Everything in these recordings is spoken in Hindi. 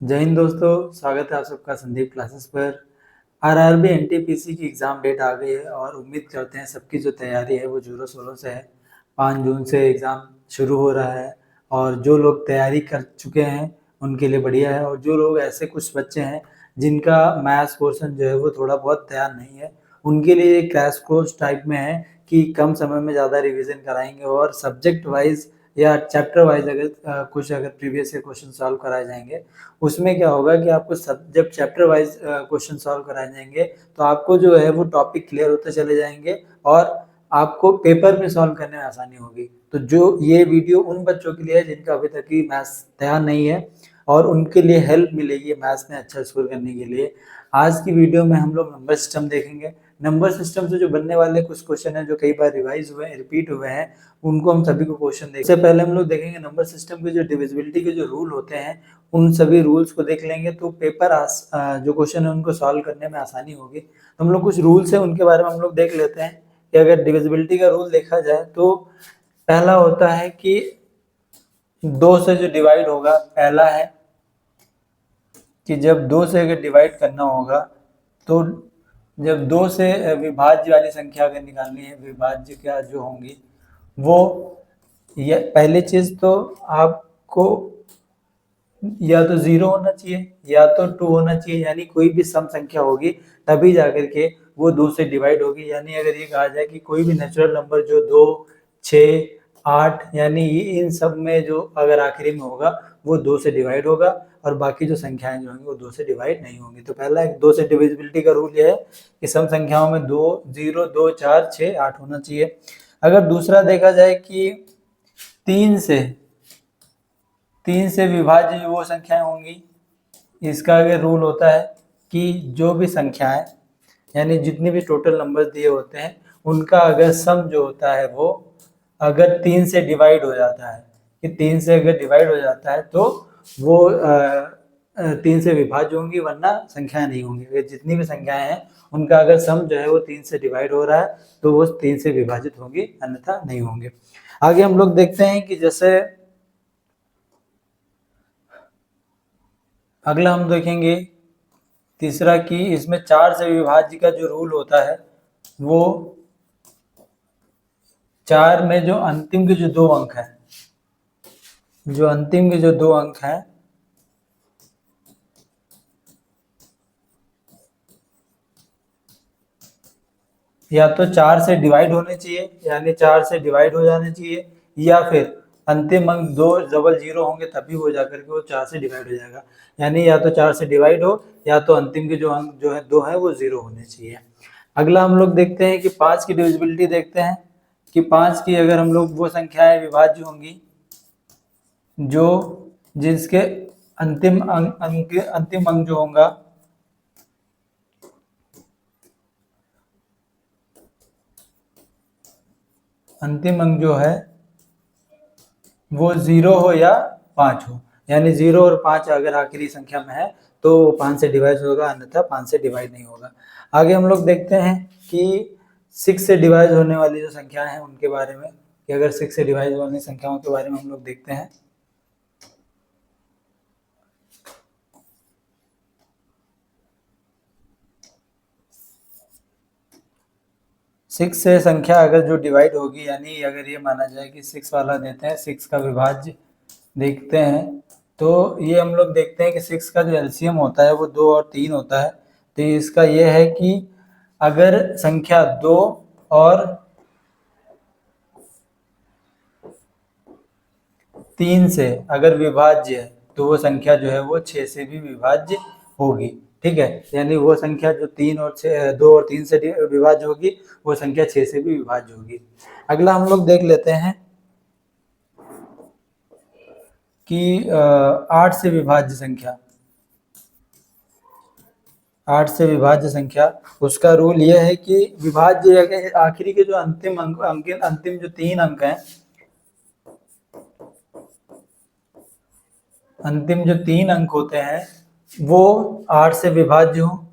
जय हिंद दोस्तों, स्वागत है आप सबका संदीप क्लासेस पर। आरआरबी एनटीपीसी की एग्ज़ाम डेट आ गई है और उम्मीद करते हैं सबकी जो तैयारी है वो जोरों शोरों से है। 5 जून से एग्ज़ाम शुरू हो रहा है और जो लोग तैयारी कर चुके हैं उनके लिए बढ़िया है, और जो लोग ऐसे कुछ बच्चे हैं जिनका मैथ्स पोर्शन जो है वो थोड़ा बहुत तैयार नहीं है, उनके लिए एक क्रैश कोर्स टाइप में है कि कम समय में ज़्यादा रिविज़न कराएंगे और सब्जेक्ट वाइज या चैप्टर वाइज अगर प्रीवियस ईयर क्वेश्चन सॉल्व कराए जाएंगे। उसमें क्या होगा कि आपको सब जब चैप्टर वाइज क्वेश्चन सॉल्व कराए जाएंगे तो आपको जो है वो टॉपिक क्लियर होते चले जाएंगे और आपको पेपर में सॉल्व करने में आसानी होगी। तो जो ये वीडियो उन बच्चों के लिए है जिनका अभी तक की मैथ्स तैयार नहीं है और उनके लिए हेल्प मिलेगी मैथ्स में अच्छा स्कोर करने के लिए। आज की वीडियो में हम लोग नंबर सिस्टम देखेंगे। नंबर सिस्टम से जो बनने वाले कुछ क्वेश्चन हैं जो कई बार रिवाइज हुए हैं, रिपीट हुए हैं, उनको हम सभी को क्वेश्चन देखेंगे। सबसे पहले हम लोग देखेंगे नंबर सिस्टम के जो डिविजिबिलिटी के जो रूल होते हैं, उन सभी रूल्स को देख लेंगे तो जो क्वेश्चन है उनको सॉल्व करने में आसानी होगी। तो हम लोग कुछ रूल्स है उनके बारे में हम लोग देख लेते हैं कि अगर डिविजिबिलिटी का रूल देखा जाए तो पहला होता है कि 2 से जो डिवाइड होगा, पहला है कि जब 2 से अगर डिवाइड करना होगा तो जब 2 से विभाज्य वाली संख्या अगर निकालनी है, विभाज्य क्या जो होंगी वो, ये पहली चीज तो आपको या तो 0 होना चाहिए या तो 2 होना चाहिए, यानी कोई भी सम संख्या होगी तभी जाकर के वो 2 से डिवाइड होगी। यानी अगर ये कहा जाए कि कोई भी नेचुरल नंबर जो 2, 6, 8 यानी इन सब में जो अगर आखिरी में होगा वो 2 से डिवाइड होगा और बाकी जो संख्याएं जो होंगी वो 2 से डिवाइड नहीं होंगी। तो पहला एक 2 से डिविजिबिलिटी का रूल ये है कि सम संख्याओं में 2, 0, 2, 4, 6, 8 होना चाहिए। अगर दूसरा देखा जाए कि 3 से विभाज्य जो वो संख्याएं होंगी, इसका अगर रूल होता है कि जो भी संख्याएं यानी जितने भी टोटल नंबर दिए होते हैं उनका अगर सम जो होता है वो अगर 3 से डिवाइड हो जाता है, कि 3 से अगर डिवाइड हो जाता है तो वो 3 से विभाज्य होंगी, वरना संख्याएं नहीं होंगी। अगर जितनी भी संख्याएं हैं उनका अगर सम जो है वो 3 से डिवाइड हो रहा है तो वो 3 से विभाजित होंगी, अन्यथा नहीं होंगे। आगे हम लोग देखते हैं कि जैसे अगला हम देखेंगे तीसरा कि इसमें 4 से विभाज्य का जो रूल होता है वो 4 में जो अंतिम के जो 2 अंक हैं, जो अंतिम के जो 2 अंक हैं या तो 4 से डिवाइड होने चाहिए, यानी 4 से डिवाइड हो जाने चाहिए, या फिर अंतिम अंक 2 डबल 0 होंगे तभी हो जाकर के वो 4 से डिवाइड हो जाएगा। यानी या तो 4 से डिवाइड हो या तो अंतिम के जो अंक जो है 2 है वो 0 होने चाहिए। अगला हम लोग देखते हैं कि 5 की डिविजिबिलिटी देखते हैं कि 5 की अगर हम लोग वो संख्याएं विभाज्य होंगी जो जिसके अंतिम अंक जो होगा अंतिम अंक जो है वो 0 हो या 5 हो, यानी 0 और 5 अगर आखिरी संख्या में है तो 5 से डिवाइड होगा, अन्यथा 5 से डिवाइड नहीं होगा। आगे हम लोग देखते हैं कि 6 से डिवाइड होने वाली जो संख्याएं हैं उनके बारे में, कि अगर 6 से डिवाइड होने संख्याओं के बारे में हम लोग देखते हैं। 6 से संख्या अगर जो डिवाइड होगी, यानी अगर ये माना जाए कि 6 वाला देते हैं, 6 का विभाज्य देखते हैं तो ये हम लोग देखते हैं कि 6 का जो एलसीएम होता है वो 2 और 3 होता है। तो इसका ये है कि अगर संख्या 2 और 3 से अगर विभाज्य है तो वो संख्या जो है वो 6 से भी विभाज्य होगी। ठीक है, यानी वो संख्या जो 2 और 3 से विभाज्य होगी वो संख्या 6 से भी विभाज्य होगी। अगला हम लोग देख लेते हैं कि 8 से विभाज्य संख्या, 8 से विभाज्य संख्या, उसका रूल यह है कि विभाज्य आखिरी के जो अंतिम जो 3 अंक हैं, अंतिम जो 3 अंक होते हैं वो 8 से विभाज्य हो,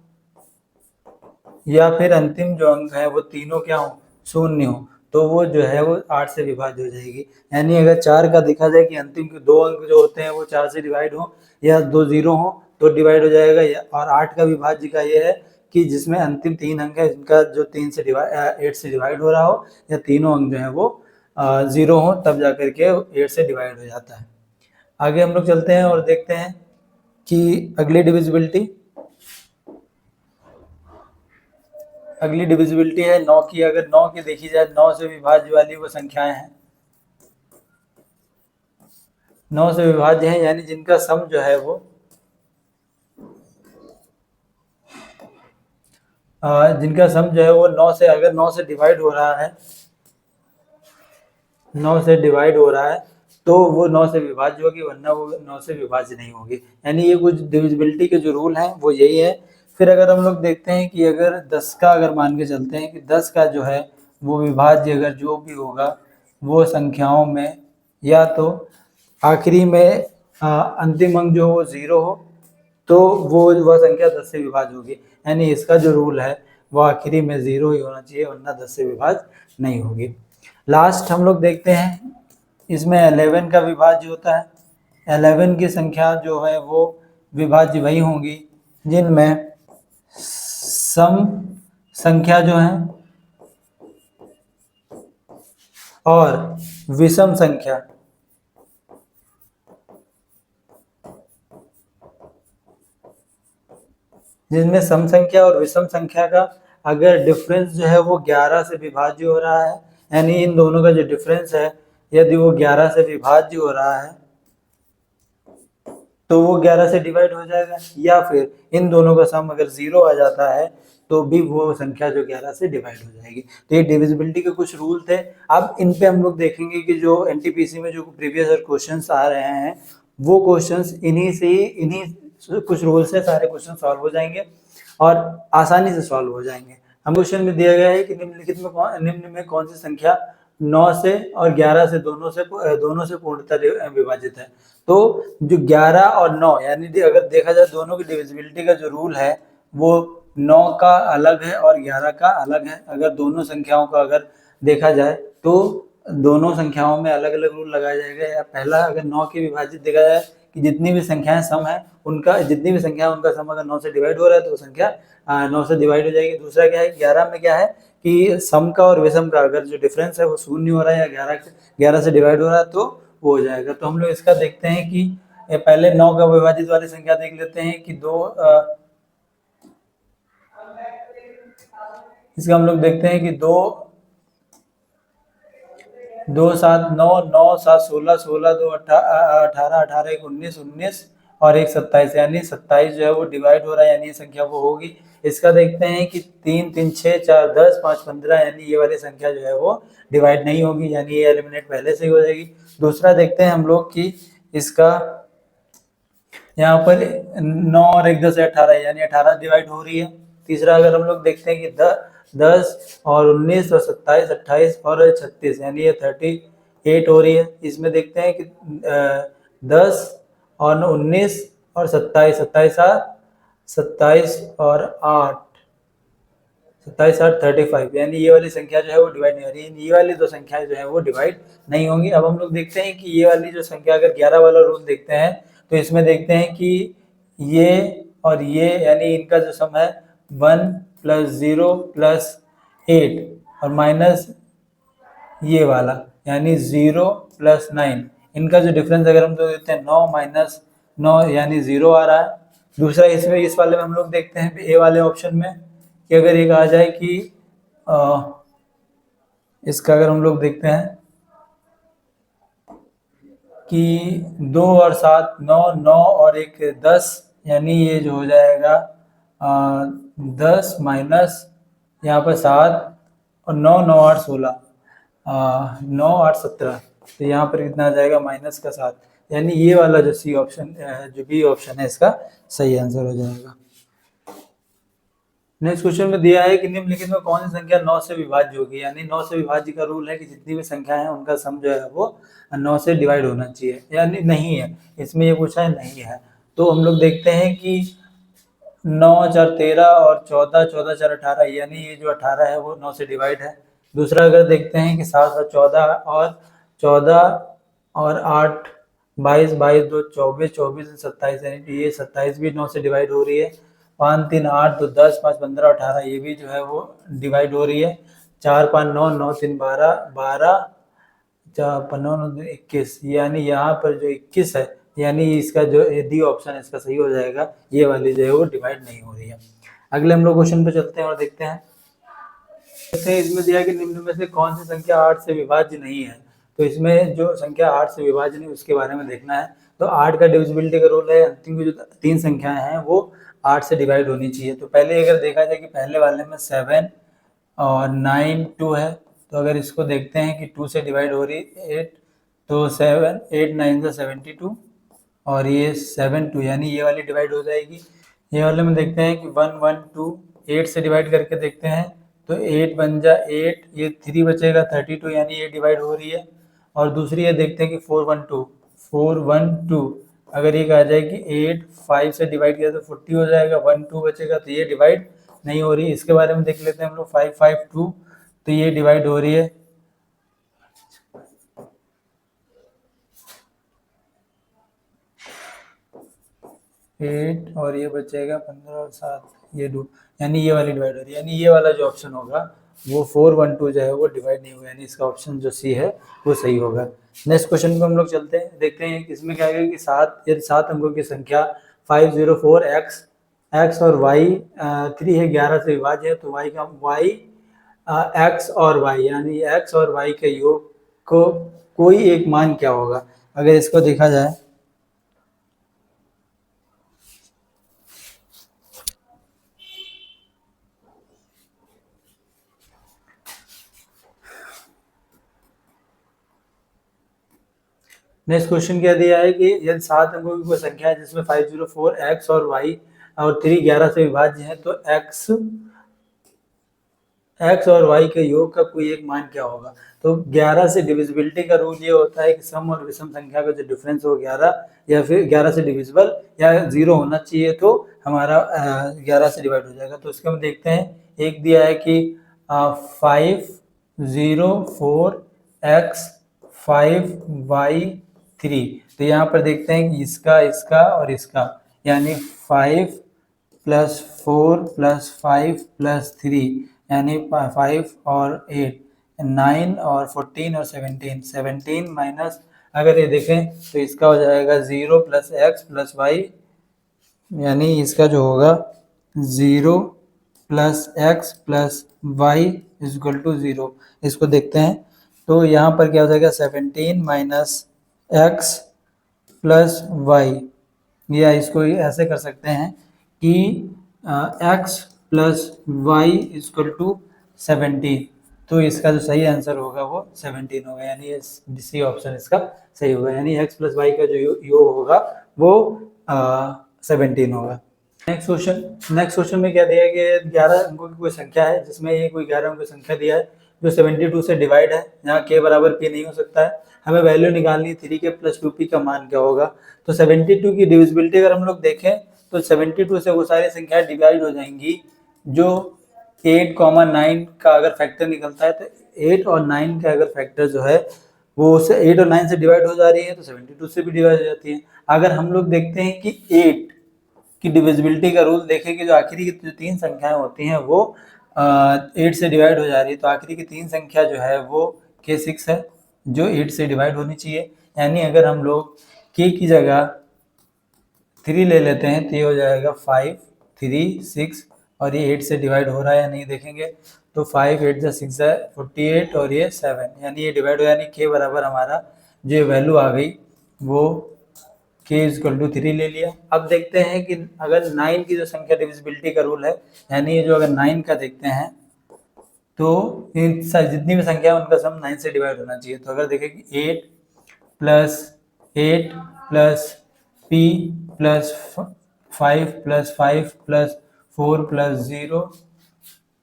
या फिर अंतिम जो अंक है वो तीनों क्या हो, 0 हो, तो वो जो है वो 8 से विभाज्य हो जाएगी। यानी अगर 4 का देखा जाए कि अंतिम के 2 अंक जो होते हैं वो 4 से डिवाइड हो, या 2 जीरो हो तो डिवाइड हो जाएगा। और 8 का विभाज्य का ये है कि जिसमें अंतिम 3 अंक है जिनका जो 8 से डिवाइड हो रहा हो, या तीनों अंक जो है वो 0 हो, तब जाकर के 8 से डिवाइड हो जाता है। आगे हम लोग चलते हैं और देखते हैं कि अगली डिविजिबिलिटी है 9 की। अगर 9 की देखी जाए, 9 से विभाज्य वाली वो संख्याएं हैं, 9 से विभाज्य है, यानी जिनका सम जो है वो जिनका सम जो है वो 9 से, अगर 9 से डिवाइड हो रहा है, 9 से डिवाइड हो रहा है तो वो 9 से विभाज्य होगी, वरना वो 9 से विभाज्य नहीं होगी। यानी ये कुछ डिविजिबिलिटी के जो रूल हैं वो यही है। फिर अगर हम लोग देखते हैं कि अगर 10 का, अगर मान के चलते हैं कि 10 का जो है वो विभाज्य अगर जो भी होगा वो संख्याओं में या तो आखिरी में अंतिम अंक जो हो 0 हो, तो वो वह संख्या 10 से विभाज्य होगी। यानी इसका जो रूल है वो आखिरी में 0 ही होना चाहिए, वरना 10 से विभाज्य नहीं होगी। लास्ट हम लोग देखते हैं, इसमें 11 का विभाज्य होता है। 11 की संख्या जो है वो विभाज्य वही होंगी जिनमें सम संख्या जो है और विषम संख्या, जिनमें सम संख्या और विषम संख्या का अगर डिफरेंस जो है वो 11 से विभाज्य हो रहा है, यानी इन दोनों का जो डिफरेंस है यदि वो 11 से विभाज्य हो रहा है तो वो 11 से डिवाइड हो जाएगा, या फिर इन दोनों का सम अगर 0 आ जाता है तो भी वो संख्या जो 11 से डिवाइड हो जाएगी। तो ये डिविजिबिलिटी के कुछ रूल थे। अब इन पे हम लोग देखेंगे कि जो एनटीपीसी में जो प्रीवियस ईयर क्वेश्चंस आ रहे हैं वो क्वेश्चंस इन्हीं कुछ रूल से सारे क्वेश्चन सॉल्व हो जाएंगे और आसानी से सॉल्व हो जाएंगे। हम क्वेश्चन में दिया गया है कि निम्न में कौन सी संख्या 9 से और 11 से दोनों से पूर्णतः विभाजित है। तो जो 11 और 9, यानी अगर देखा जाए दोनों की डिविजिबिलिटी का जो रूल है वो 9 का अलग है और 11 का अलग है। अगर दोनों संख्याओं का अगर देखा जाए तो दोनों संख्याओं में अलग अलग रूल लगाया जाएगा। या पहला, अगर 9 की विभाजित देखा जाए कि जितनी भी संख्याएं सम है उनका सम अगर 9 से डिवाइड हो रहा है तो वो संख्या 9 से डिवाइड हो जाएगी। दूसरा क्या है, 11 में क्या है कि सम का और विषम का अगर जो डिफरेंस है वो 0 हो रहा है या 11 से डिवाइड हो रहा है तो वो हो जाएगा। तो हम लोग इसका देखते हैं कि पहले 9 का विभाजित वाली संख्या देख लेते हैं कि इसका हम लोग देखते हैं कि 2 7 9 9 7 16 16 2 18 18 1 19 19 और 1 27, यानी 27 जो है वो डिवाइड हो रहा है, यानी ये संख्या वो होगी। इसका देखते हैं कि 3 3 6 4 10 5 15, यानी ये वाली संख्या जो है वो डिवाइड नहीं होगी, यानी ये एलिमिनेट पहले से ही हो जाएगी। दूसरा देखते हैं हम लोग कि इसका यहाँ पर 9 और 1 10 18, यानी 18 डिवाइड हो रही है। तीसरा अगर हम लोग देखते हैं कि 10 और 19 और 27 28 और 36, यानी ये 38 हो रही है। इसमें देखते हैं कि 10 और 19 और 27 27 और 8 27 8 35, यानी ये वाली संख्या जो है वो डिवाइड नहीं हो रही। ये वाली दो संख्याएं जो है वो डिवाइड नहीं होंगी। अब हम लोग देखते हैं कि ये वाली जो संख्या, अगर 11 वाला रूल देखते हैं तो इसमें देखते हैं कि ये और ये, यानी इनका जो सम है 1 + 0 + 8 और माइनस ये वाला, यानी 0 + 9, इनका जो डिफरेंस अगर हम तो देते हैं 9 - 9, यानी 0 आ रहा है। दूसरा इसमें इस वाले में हम लोग देखते हैं ए वाले ऑप्शन में कि अगर ये कहा जाए कि इसका अगर हम लोग देखते हैं कि 2 और 7 9 9 और 1 10, यानी ये जो हो जाएगा 10 माइनस यहाँ पर 7 और 9 9 8 16, 9 8 17, तो यहाँ पर कितना आ जाएगा -7, यानी ये वाला जो सी ऑप्शन जो बी ऑप्शन है इसका सही आंसर हो जाएगा। नेक्स्ट क्वेश्चन में दिया है कि निम्नलिखित में कौन सी संख्या 9 से विभाज्य होगी, यानी 9 से विभाज्य का रूल है कि जितनी भी संख्या है उनका सम जो है वो 9 से डिवाइड होना चाहिए, यानी नहीं है, इसमें ये पूछा है नहीं है। तो हम लोग देखते हैं कि 9 4 13 और 14 14 4 18, यानी ये जो 18 है वो 9 से डिवाइड है। दूसरा अगर देखते हैं कि 7 और 14 और 14 और 8 22 22 2 24 24 27 यानी ये 27 भी 9 से डिवाइड हो रही है। 5 3 8 2 10 5 15 18 ये भी जो है वो डिवाइड हो रही है। 4 5 9 9 3 12 12 4 15 9 21 यानी यहाँ पर जो 21 है यानी इसका जो डी ऑप्शन है इसका सही हो जाएगा। ये वाली जो है वो डिवाइड नहीं हो रही है। अगले हम लोग क्वेश्चन पे चलते हैं और देखते हैं। इसमें दिया कि निम्न में से कौन सी संख्या 8 से विभाज्य नहीं है। तो इसमें जो संख्या 8 से विभाज्य नहीं उसके बारे में देखना है। तो 8 का डिविजिबिलिटी का रूल है, अंतिम जो 3 संख्याएं हैं वो 8 से डिवाइड होनी चाहिए। तो पहले अगर देखा जाए कि पहले वाले में 7 और 9 2 है, तो अगर इसको देखते हैं कि 2 से डिवाइड हो रही 8, तो 7 8 9 से 72 और ये 7 2 यानी ये वाली डिवाइड हो जाएगी। ये वाले में देखते हैं कि 1 1 2 8 से डिवाइड करके देखते हैं, तो 8 बन जा 8, ये 3 बचेगा 32 यानी ये डिवाइड हो रही है। और दूसरी ये देखते हैं कि 4 1 2 4 1 2 अगर ये कहा जाए कि 8 5 से डिवाइड किया तो 40 हो जाएगा, 1 2 बचेगा तो ये डिवाइड नहीं हो रही। इसके बारे में देख लेते हैं हम लोग 5 5 2, तो ये डिवाइड हो रही है। 8 और ये बचेगा 15 और 7 ये 2 यानी ये वाली डिवाइड हो रही है। यानी ये वाला जो ऑप्शन होगा वो 4 1 2 जो है वो डिवाइड नहीं होगा, यानी इसका ऑप्शन जो सी है वो सही होगा। नेक्स्ट क्वेश्चन पे हम लोग चलते हैं, देखते हैं इसमें क्या है कि 7 अंकों की संख्या 504 x और y 3 है, 11 से विभाज्य है, तो y का y x और y यानी x और y के योग को कोई एक मान क्या होगा। अगर इसको देखा जाए नेक्स्ट क्वेश्चन क्या दिया है कि यदि 7 अंकों की कोई संख्या है जिसमें 504 x और y और 3 11 से विभाज्य है, तो x और y के योग का कोई एक मान क्या होगा। तो 11 से डिविजिबिलिटी का रूल ये होता है कि सम और विषम संख्या का जो डिफरेंस हो 11 या फिर 11 से डिविजिबल या 0 होना चाहिए, तो हमारा 11 से डिवाइड हो जाएगा। तो इसके हम देखते हैं, एक दिया है कि 504 x 5y 3, तो यहाँ पर देखते हैं कि इसका इसका और इसका यानी 5 प्लस 4 प्लस 5 प्लस 3 यानी 5 और 8 9 और 14 और 17 माइनस अगर ये देखें तो इसका हो जाएगा 0 प्लस एक्स प्लस वाई, यानी इसका जो होगा 0 plus X plus Y is equal to 0। इसको देखते हैं तो यहाँ पर क्या हो जाएगा 17 माइनस एक्स प्लस वाई, या इसको ऐसे कर सकते हैं कि X plus Y is equal to 17। तो इसका जो सही आंसर होगा वो 17 होगा, यानी सी ऑप्शन इसका सही होगा, यानी एक्स प्लस वाई का जो योग होगा वो 17 होगा। नेक्स्ट क्वेश्चन में क्या दिया है कि 11 अंकों की कोई संख्या है जिसमें ये कोई 11 अंकों की संख्या दिया है जो 72 से डिवाइड है, जहाँ k बराबर p नहीं हो सकता है। हमें वैल्यू निकालनी है 3k प्लस 2p का मान क्या होगा। तो 72 की डिविजिबिलिटी अगर हम लोग देखें तो 72 से वो सारी संख्याएं डिवाइड हो जाएंगी जो 8, 9 का अगर फैक्टर निकलता है, तो 8 और 9 का अगर फैक्टर जो है वो 8 और 9 से डिवाइड हो जा रही है, तो 72 से भी डिवाइड हो जाती है। अगर हम लोग देखते हैं कि 8 की डिविजिबिलिटी का रूल देखें कि जो आखिरी की जो 3 संख्याएं होती हैं वो 8 से डिवाइड हो जा रही है, तो आखिरी की 3 संख्या जो है वो k6 है जो 8 से डिवाइड होनी चाहिए। यानी अगर हम लोग k की जगह 3 ले लेते हैं तो ये हो जाएगा 5 3 6 और ये 8 से डिवाइड हो रहा है या नहीं देखेंगे, तो 5 8 जा 6 है 48 और ये 7, यानी ये डिवाइड हो, यानी k बराबर हमारा जो वैल्यू आ गई वो k इजक्वल टू 3 ले लिया। अब देखते हैं कि अगर 9 की जो संख्या डिविजिबिलिटी का रूल है, यानी ये जो अगर 9 का देखते हैं तो इन जितनी भी संख्या है उनका सम 9 से डिवाइड होना चाहिए। तो अगर देखें कि 8 plus 8 plus p plus 5 plus 5 plus 4 plus 0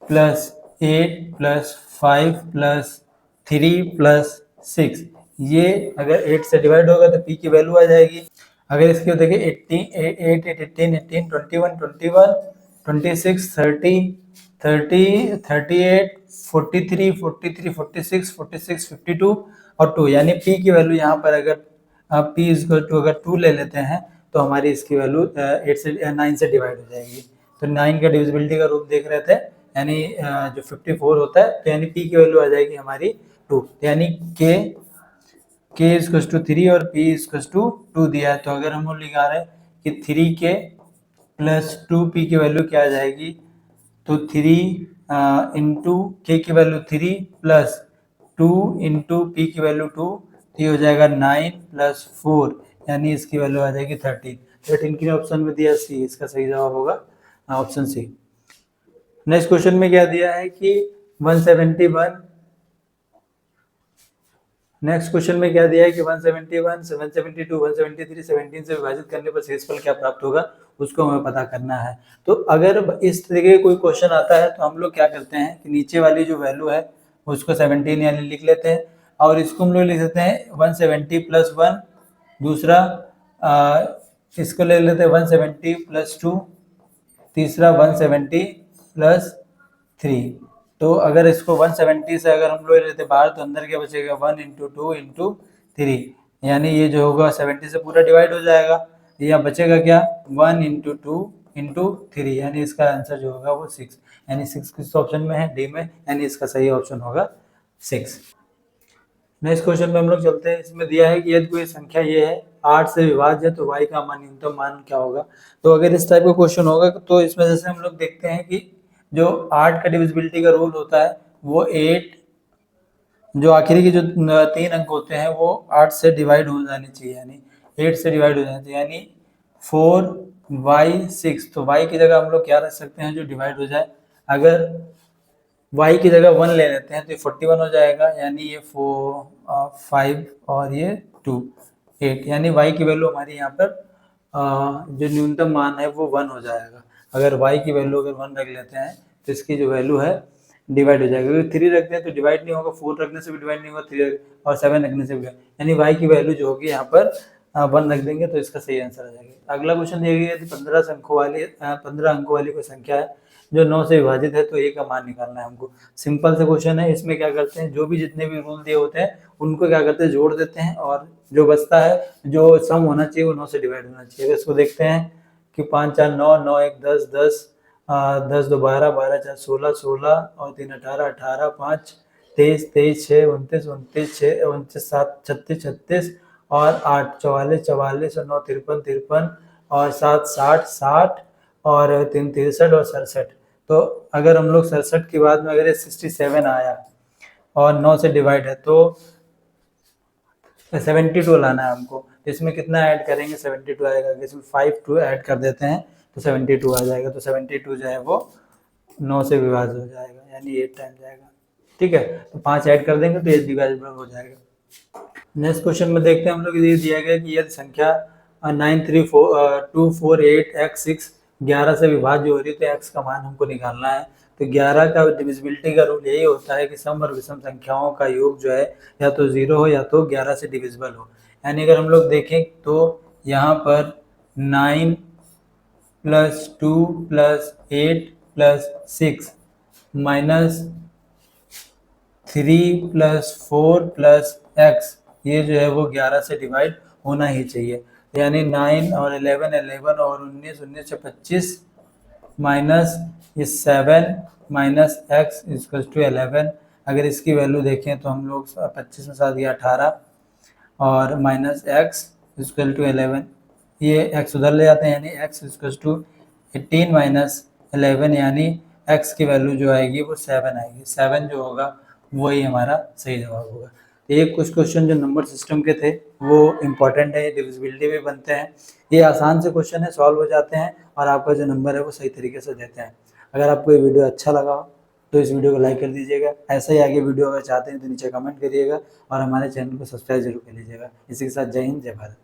plus 8 plus 5 plus 3 plus 6, ये अगर 8 से डिवाइड होगा तो p की वैल्यू आ जाएगी। अगर इसकी देखिए 18 8 18 18 21 21 26 30 30 38 43 43 46 46 52 और 2, यानी p की वैल्यू यहाँ पर अगर पी इक्वल टू अगर 2 ले लेते हैं तो हमारी इसकी वैल्यू 8 से 9 से डिवाइड हो जाएगी। तो 9 का डिविजिबिलिटी का रूप देख रहे थे, यानी जो 54 होता है, तो यानी पी की वैल्यू आ जाएगी हमारी 2, यानी k इक्वल टू 3 और p इक्वल टू 2 दिया है। तो अगर हम लोग लिखा रहे हैं कि 3k प्लस 2p की वैल्यू क्या आ जाएगी, तो 3 इंटू के की वैल्यू 3 प्लस 2 इंटू पी की वैल्यू 2, तो ये हो जाएगा 9 प्लस 4, यानी इसकी वैल्यू आ जाएगी 13। 13 के ऑप्शन में दिया सी, इसका सही जवाब होगा ऑप्शन सी। नेक्स्ट क्वेश्चन में क्या दिया है कि 171, नेक्स्ट क्वेश्चन में क्या दिया है कि 171, 772, 173, 17 से विभाजित करने पर शेषफल क्या प्राप्त होगा, उसको हमें पता करना है। तो अगर इस तरीके का कोई क्वेश्चन आता है तो हम लोग क्या करते हैं कि नीचे वाली जो वैल्यू है उसको 17 यानी लिख लेते हैं, और इसको हम लोग लिख देते हैं 170 प्लस 1, दूसरा इसको ले लेते हैं 170 प्लस 2, तीसरा 170 प्लस 3। तो अगर इसको 170 से अगर हम लोग लेते बाहर तो अंदर क्या बचेगा, 1 इंटू 2 इंटू 3, यानी ये जो होगा 70 से पूरा डिवाइड हो जाएगा। या बचेगा क्या, 1 इंटू 2 इंटू 3, यानी इसका आंसर जो होगा वो 6, यानी 6 किस ऑप्शन में है, डी में, यानी इसका सही ऑप्शन होगा 6। नेक्स्ट क्वेश्चन में हम लोग चलते हैं। इसमें दिया है कि यदि कोई संख्या ये है 8 से विभाज्य तो y का मान न्यूनतम मान क्या होगा। तो अगर इस टाइप का क्वेश्चन होगा तो इसमें जैसे हम लोग देखते हैं कि जो 8 का डिविजिबिलिटी का रूल होता है वो 8, जो आखिरी के जो 3 अंक होते हैं वो 8 से डिवाइड हो जाने चाहिए, यानी 8 से डिवाइड हो जाने चाहिए, यानी 4y6। तो y की जगह हम लोग क्या रख सकते हैं जो डिवाइड हो जाए, अगर y की जगह 1 ले लेते हैं तो ये 41 हो जाएगा, यानी ये 5 और ये 2 8, यानी y की वैल्यू हमारी यहाँ पर जो न्यूनतम मान है वो 1 हो जाएगा। अगर y की वैल्यू अगर 1 रख लेते हैं तो इसकी जो वैल्यू है डिवाइड हो जाएगा। अगर 3 रखते हैं तो डिवाइड नहीं होगा, 4 रखने से भी डिवाइड नहीं होगा, 3 और 7 रखने से भी, यानी y की वैल्यू जो होगी यहाँ पर 1 रख देंगे तो इसका सही आंसर आ जाएगा। अगला क्वेश्चन दिया गया है 15 अंकों वाली कोई संख्या है जो 9 से विभाजित है तो a का मान निकालना है हमको। सिंपल सा क्वेश्चन है। इसमें क्या करते हैं, जो भी जितने भी रूल दिए होते हैं उनको क्या करते हैं जोड़ देते हैं, और जो बचता है जो सम होना चाहिए वो 9 से डिवाइड होना चाहिए। इसको देखते हैं कि 5 4 9, 9 1 10, 10 10 2 12, 12 4 16, 16 और 3 18, 18 5 23, 23 6 29, 29 6 29 7 36, 36 और 8 44, 44 और 9 53, 53 और 7 60, 60 और 3 63 और 67। तो अगर हम लोग 67 के बाद में अगर 67 आया और 9 से डिवाइड है तो 72 लाना है हमको। इसमें कितना ऐड करेंगे, 72 आएगा, इसमें 5 2 ऐड कर देते हैं तो 72 आ जाएगा। तो 72 जो है वो 9 से विभाजित हो जाएगा, यानी 8 टाइम जाएगा। ठीक है, तो 5 ऐड कर देंगे तो 8 डिवाइडेबल हो जाएगा। नेक्स्ट क्वेश्चन में देखते हैं हम लोग, ये दिया गया कि यदि संख्या 93248x6 11 से विभाज्य हो रही है तो x का मान हमको निकालना है। तो 11 का डिविजिबिलिटी का रूल यही होता है कि सम और विषम संख्याओं का योग जो है या तो 0 हो या तो 11 से डिविजिबल हो। यानी अगर हम लोग देखें तो यहाँ पर 9 plus 2 plus 8 plus 6 minus 3 plus 4 plus x, ये जो है वो 11 से डिवाइड होना ही चाहिए। यानी 9 और 11 11 और 19 19 से 25 माइनस ये 7 माइनस x इक्वल टू 11। अगर इसकी वैल्यू देखें तो हम लोग 25 में 7 गया 18 और माइनस x इक्वल टू 11, ये x उधर ले जाते हैं, यानी x इक्वल टू 18 माइनस 11, यानी x की वैल्यू जो आएगी वो 7 आएगी। 7 जो होगा वही हमारा सही जवाब होगा। ये कुछ क्वेश्चन जो नंबर सिस्टम के थे वो इम्पोर्टेंट है, डिविजिबिलिटी भी बनते हैं। ये आसान से क्वेश्चन है, सॉल्व हो जाते हैं और आपका जो नंबर है वो सही तरीके से देते हैं। अगर आपको ये वीडियो अच्छा लगा हो तो इस वीडियो को लाइक कर दीजिएगा। ऐसे ही आगे वीडियो अगर चाहते हैं तो नीचे कमेंट करिएगा और हमारे चैनल को सब्सक्राइब जरूर कर लीजिएगा। इसी के साथ जय हिंद, जय भारत।